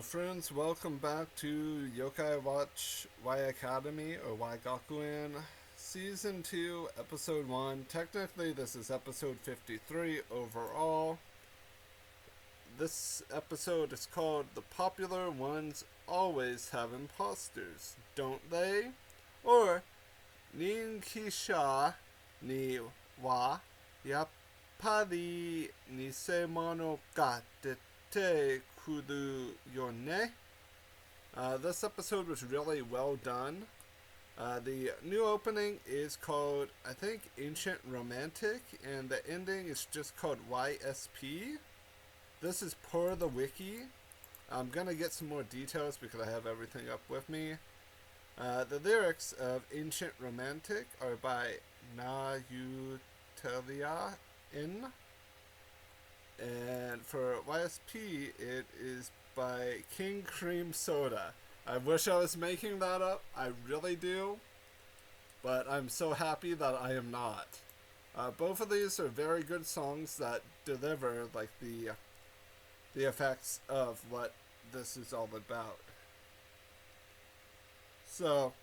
friends, welcome back to Yokai Watch Y Academy or Y Gakuen Season 2, Episode 1. Technically, this is Episode 53 overall. This episode is called The Popular Ones Always Have Imposters, Don't They? Or Ninkisha ni wa Yappari Nisemono ga dete kuru yo ne? This episode was really well done. The new opening is called, I think, Ancient Romantic, and the ending is just called YSP. This is per the wiki. I'm gonna get some more details because I have everything up with me. The lyrics of Ancient Romantic are by Na Utelia In. And for YSP, it is by King Cream Soda. I wish I was making that up. I really do. But I'm so happy that I am not. Both of these are very good songs that deliver like the effects of what this is all about. So,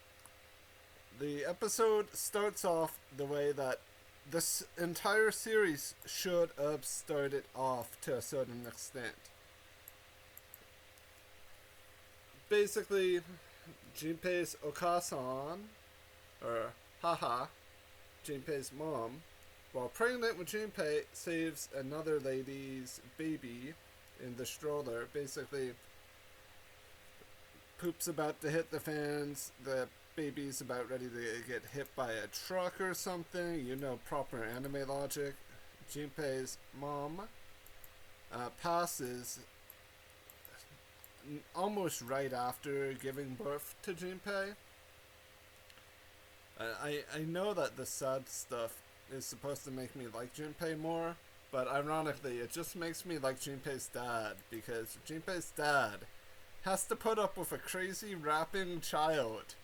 the episode starts off the way that this entire series should have started off to a certain extent. Basically, Jinpei's Okasan, or Haha, Jinpei's mom, while pregnant with Jinpei, saves another lady's baby in the stroller. Basically, poop's about to hit the fans, the baby's about ready to get hit by a truck or something, you know, proper anime logic. Jinpei's mom passes almost right after giving birth to Jinpei. I know that the sad stuff is supposed to make me like Jinpei more, but ironically it just makes me like Jinpei's dad, because Jinpei's dad has to put up with a crazy rapping child.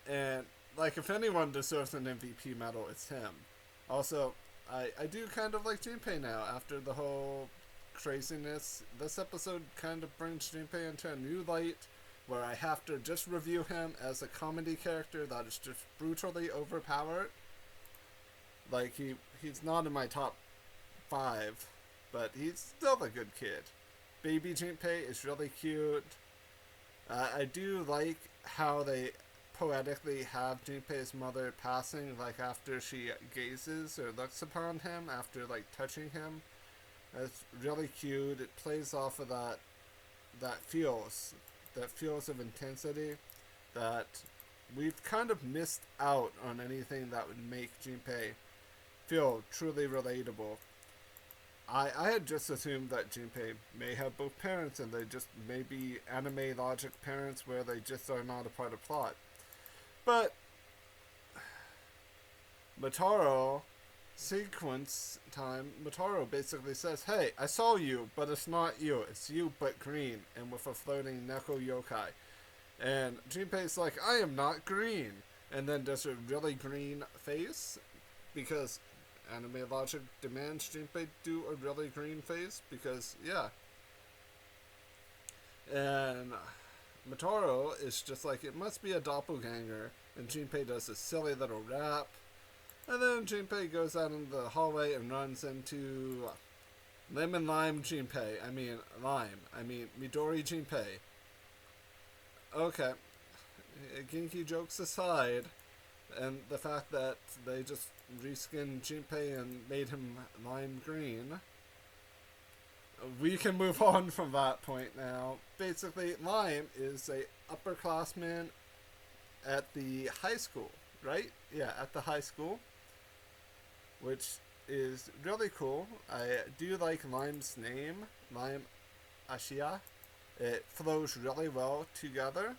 And, like, if anyone deserves an MVP medal, it's him. Also, I do kind of like Jinpei now after the whole craziness. This episode kind of brings Jinpei into a new light where I have to just review him as a comedy character that is just brutally overpowered. Like, he's not in my top 5, but he's still a good kid. Baby Jinpei is really cute. I do like how they poetically have Jinpei's mother passing, like, after she gazes or looks upon him after, like, touching him. It's really cute. It plays off of that feels of intensity that we've kind of missed out on anything that would make Jinpei feel truly relatable. I had just assumed that Jinpei may have both parents and they just may be anime logic parents where they just are not a part of plot. But Matarou, sequence time, Matarou basically says, "Hey, I saw you, but it's not you. It's you but green," and with a floating Neko Yokai. And Jinpei's like, "I am not green," and then does a really green face, because anime logic demands Jinpei do a really green face, because, yeah. And Matarou is just like, it must be a doppelganger, and Jinpei does a silly little rap, and then Jinpei goes out into the hallway and runs into Lemon Lime Jinpei. I mean Midori Jinpei. Okay, Genki jokes aside, and the fact that they just reskinned Jinpei and made him lime green, we can move on from that point now. Basically, Lime is a upperclassman at the high school, right? Yeah, at the high school, which is really cool. I do like Lime's name, Lime Ashura. It flows really well together,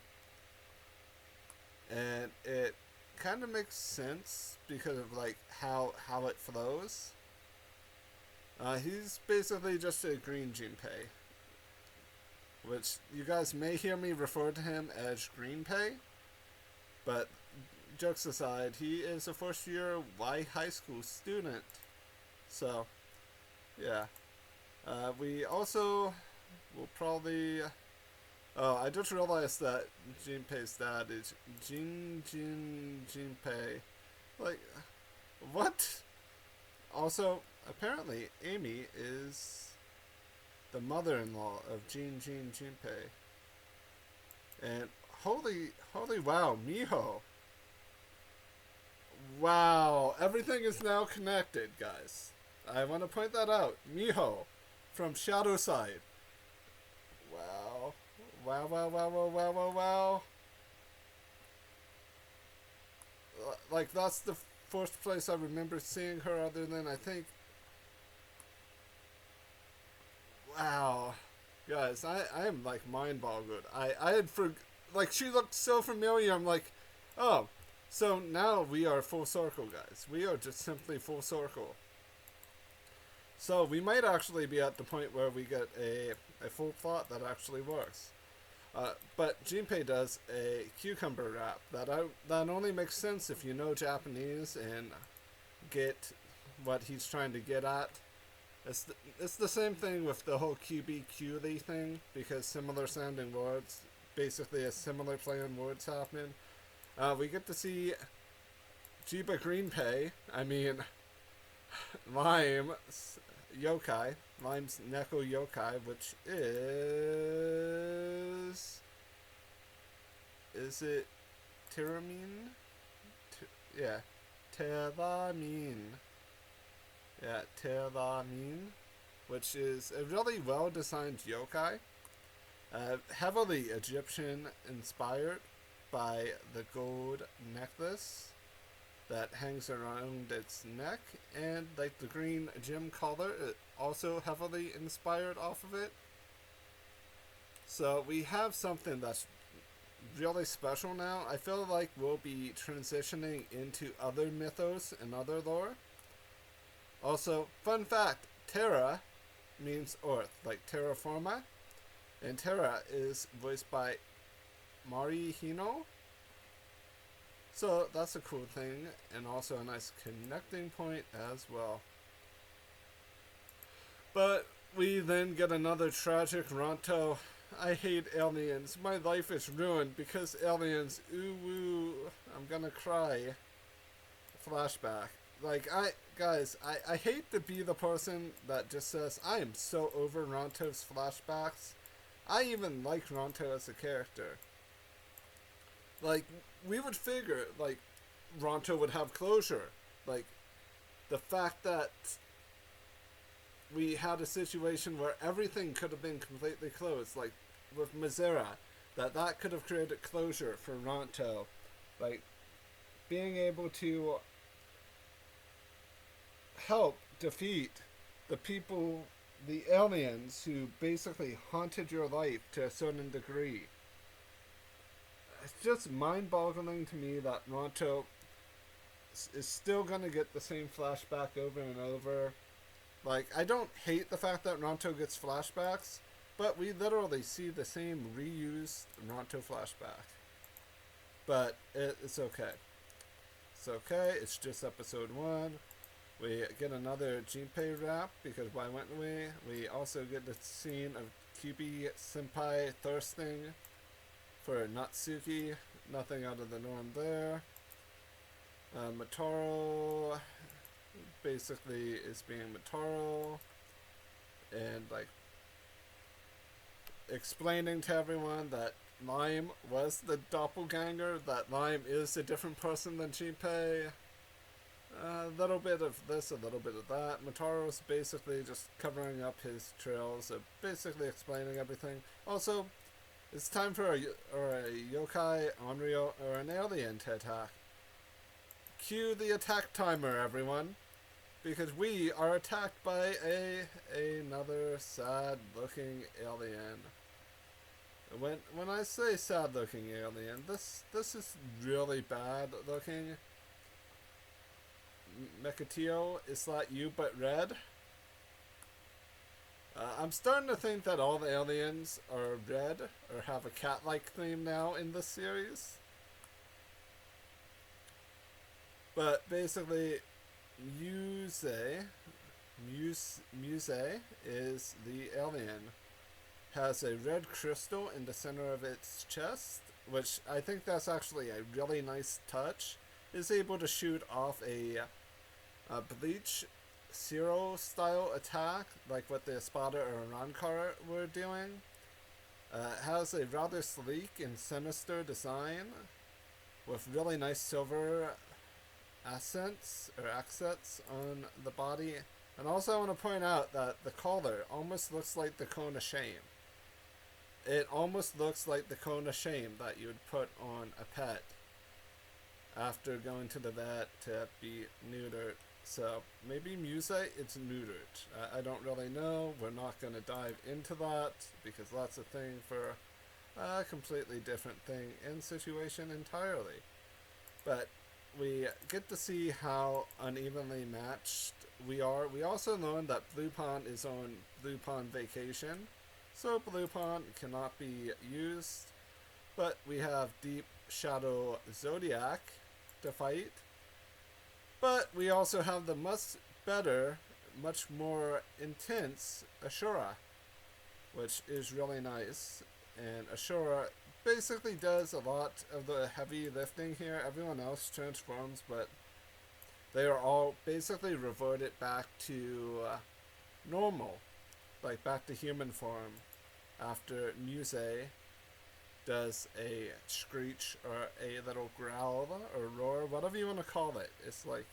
and it kind of makes sense because of like how it flows. He's basically just a green Jinpei, which you guys may hear me refer to him as Greenpei, but jokes aside, he is a first year Y high school student. So, yeah. We also we'll probably... Oh, I just realized that Jinpei's dad is Jinpei. Like, what? Also, apparently, Emmy is the mother-in-law of Jinpei. And holy wow, Miho. Wow, everything is now connected, guys. I want to point that out. Miho from Shadow Side. Wow. Wow. Like, that's the first place I remember seeing her other than, I think... Wow. Guys, I am, like, mind-boggled. I had like, she looked so familiar. I'm like, oh, so now we are full circle, guys. We are just simply full circle. So we might actually be at the point where we get a full plot that actually works. But Jinpei does a cucumber rap that only makes sense if you know Japanese and get what he's trying to get at. It's the same thing with the whole QB thing, because similar sounding words, basically a similar play on words happen. We get to see Jiba Greenpay, Lime's Yokai, Lime's Neko Yokai, which is it Teramine? Yeah, Teramine. Yeah, Teramine, which is a really well-designed yokai, heavily Egyptian inspired by the gold necklace that hangs around its neck, and like the green gem collar, it also heavily inspired off of it. So we have something that's really special now. I feel like we'll be transitioning into other mythos and other lore. Also, fun fact, Tera means earth, like terra firma, and Tera is voiced by Mari Hino. So that's a cool thing, and also a nice connecting point as well. But we then get another tragic Ronto. I hate aliens. My life is ruined because aliens. Ooh woo. I'm gonna cry. Flashback. Like, I hate to be the person that just says, I am so over Ronto's flashbacks. I even like Ronto as a character. Like, we would figure, like, Ronto would have closure. Like, the fact that we had a situation where everything could have been completely closed, like, with Mizera, that could have created closure for Ronto. Like, being able to help defeat the people, the aliens who basically haunted your life to a certain degree. It's just mind-boggling to me that Ronto is still gonna get the same flashback over and over. Like, I don't hate the fact that Ronto gets flashbacks, but we literally see the same reused Ronto flashback. But it's okay. It's okay, it's just episode 1. We get another Jinpei rap, because why wouldn't we? We also get the scene of QB Senpai thirsting for Natsuki. Nothing out of the norm there. Matarou basically is being Matarou, and like explaining to everyone that Lime was the doppelganger, that Lime is a different person than Jinpei. A little bit of this, a little bit of that. Matarou's basically just covering up his trails, basically explaining everything. Also, it's time for a yokai, onryo, or an alien to attack. Cue the attack timer, everyone, because we are attacked by another sad-looking alien. When I say sad-looking alien, this is really bad-looking. Mekatio, is that you but red? I'm starting to think that all the aliens are red, or have a cat-like theme now in this series. But basically, Muse is the alien. has a red crystal in the center of its chest, which I think that's actually a really nice touch. Is able to shoot off a Bleach Zero style attack, like what the Espada or Rancor were doing. Has a rather sleek and sinister design with really nice silver accents on the body. And also I want to point out that the collar almost looks like the cone of shame. It almost looks like the cone of shame that you would put on a pet after going to the vet to be neutered. So maybe Muse it's neutered. I don't really know. We're not going to dive into that because that's a thing for a completely different thing and situation entirely. But we get to see how unevenly matched we are. We also learned that Blue Pond is on Blue Pond vacation, so Blue Pond cannot be used. But we have Deep Shadow Zodiac to fight. But we also have the much better, much more intense Ashura, which is really nice. And Ashura basically does a lot of the heavy lifting here. Everyone else transforms, but they are all basically reverted back to normal, like back to human form, after Muse does a screech or a little growl or roar, whatever you want to call it. It's like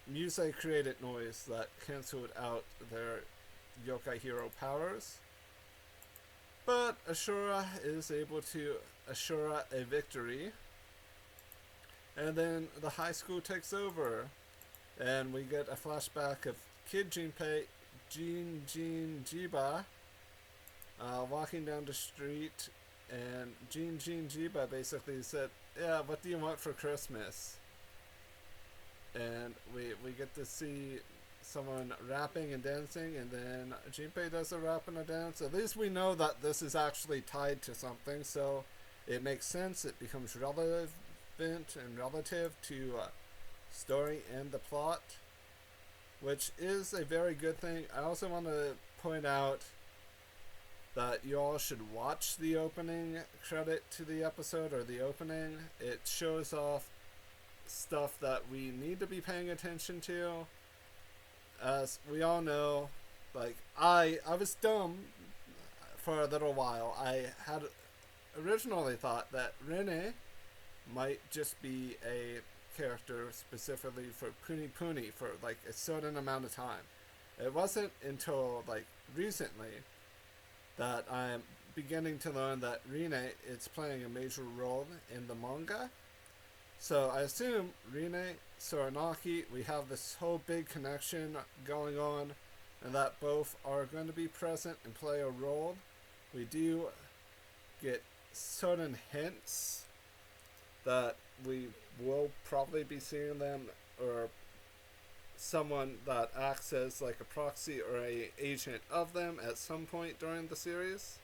Muse created noise that canceled out their yokai hero powers. But Ashura is able to assure a victory. And then the high school takes over. And we get a flashback of Kid Jinpei, Jinjin Jiba, walking down the street. And Jinjin Jiba basically said, yeah, what do you want for Christmas? And we get to see someone rapping and dancing, and then Jinpei does a rap and a dance. At least we know that this is actually tied to something, so it makes sense. It becomes relevant and relative to story and the plot, which is a very good thing. I also want to point out that you all should watch the opening credit to the episode, or the opening. It shows off stuff that we need to be paying attention to. As we all know, like, I was dumb for a little while. I had originally thought that Rene might just be a character specifically for Puni Puni for like a certain amount of time. It wasn't until like recently that I'm beginning to learn that Rene is playing a major role in the manga. So I assume Rene, Soranaki, we have this whole big connection going on, and that both are going to be present and play a role. We do get certain hints that we will probably be seeing them, or someone that acts as like a proxy or a agent of them at some point during the series,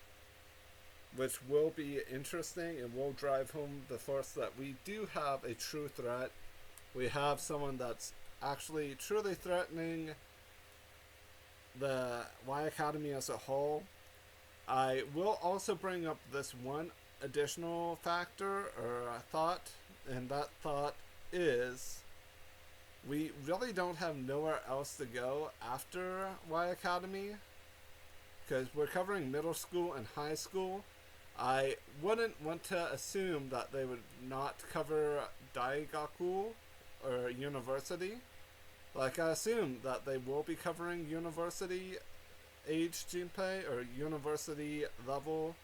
which will be interesting and will drive home the force that we do have a true threat. We have someone that's actually truly threatening the Y Academy as a whole. I will also bring up this one additional factor or thought, and that thought is we really don't have nowhere else to go after Y Academy, because we're covering middle school and high school. I wouldn't want to assume that they would not cover Daigaku or university. Like, I assume that they will be covering university age Jinpei or university level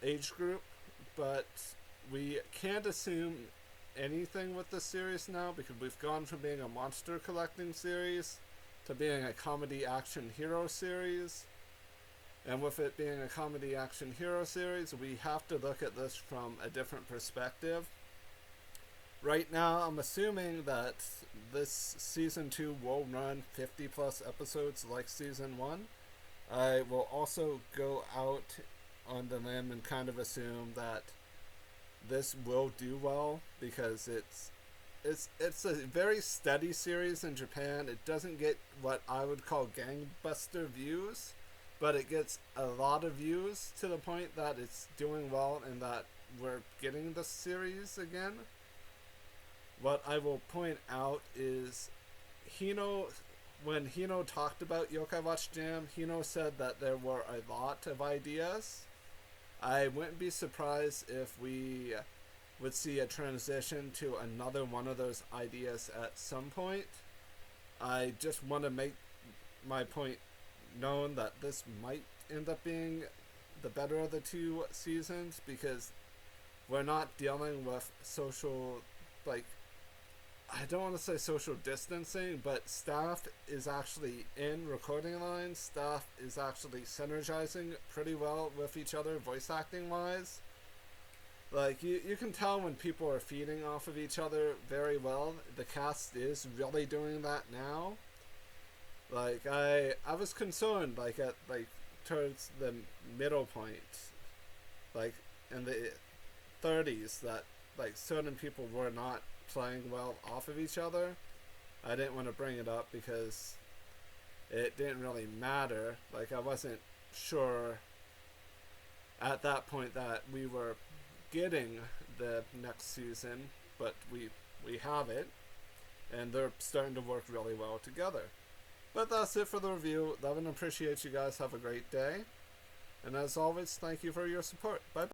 age group, but we can't assume anything with this series now, because we've gone from being a monster collecting series to being a comedy action hero series. And with it being a comedy action hero series, we have to look at this from a different perspective. Right now, I'm assuming that this season 2 will run 50 plus episodes like season 1. I will also go out on the limb and kind of assume that this will do well, because it's a very steady series in Japan. It doesn't get what I would call gangbuster views, but it gets a lot of views to the point that it's doing well and that we're getting the series again. What I will point out is when Hino talked about Yokai Watch Jam, Hino said that there were a lot of ideas. I wouldn't be surprised if we would see a transition to another one of those ideas at some point. I just want to make my point known that this might end up being the better of the two seasons, because we're not dealing with social, like, I don't want to say social distancing, but staff is actually in recording lines. Staff is actually synergizing pretty well with each other, voice acting wise. Like, you can tell when people are feeding off of each other very well. The cast is really doing that now. Like, I was concerned, like, at, like, towards the middle point, like, in the 30s, that, like, certain people were not playing well off of each other. I didn't want to bring it up because it didn't really matter. Like, I wasn't sure at that point that we were getting the next season, but we have it, and they're starting to work really well together. But that's it for the review. Love and appreciate you guys. Have a great day, and as always, thank you for your support. Bye bye.